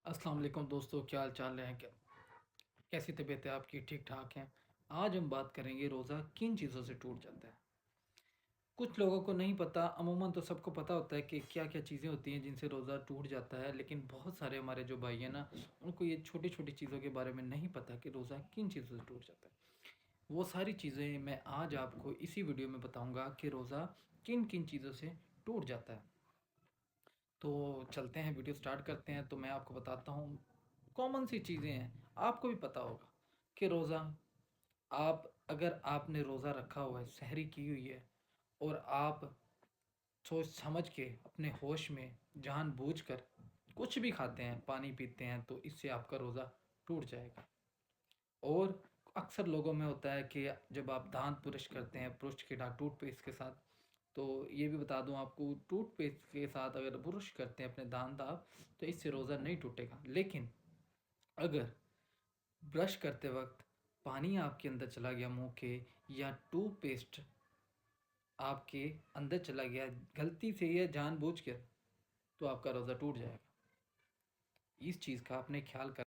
अस्सलाम वालेकुम दोस्तों, क्या हाल चाल है? कैसी तबीयत है आपकी? ठीक ठाक हैं? आज हम बात करेंगे रोज़ा किन चीज़ों से टूट जाता है। कुछ लोगों को नहीं पता, अमूमन तो सबको पता होता है कि क्या क्या चीज़ें होती हैं जिनसे रोज़ा टूट जाता है, लेकिन बहुत सारे हमारे जो भाई हैं ना, उनको ये छोटी छोटी चीज़ों के बारे में नहीं पता कि रोज़ा किन चीज़ों से टूट जाता है। वो सारी चीज़ें मैं आज आपको इसी वीडियो में बताऊँगा कि रोज़ा किन किन चीज़ों से टूट जाता है। तो चलते हैं, वीडियो स्टार्ट करते हैं। तो मैं आपको बताता हूँ, कॉमन सी चीज़ें हैं, आपको भी पता होगा कि रोज़ा, आप अगर आपने रोज़ा रखा हुआ है, सहरी की हुई है, और आप सोच समझ के अपने होश में जानबूझकर कुछ भी खाते हैं, पानी पीते हैं, तो इससे आपका रोज़ा टूट जाएगा। और अक्सर लोगों में होता है कि जब आप दांत ब्रश करते हैं, ब्रश के साथ टूथपेस्ट के साथ, तो ये भी बता दूं आपको, टूथपेस्ट के साथ अगर ब्रश करते हैं अपने दांत आप, तो इससे रोज़ा नहीं टूटेगा। लेकिन अगर ब्रश करते वक्त पानी आपके अंदर चला गया मुंह के, या टूथपेस्ट आपके अंदर चला गया गलती से या जानबूझकर, तो आपका रोज़ा टूट जाएगा। इस चीज़ का आपने ख्याल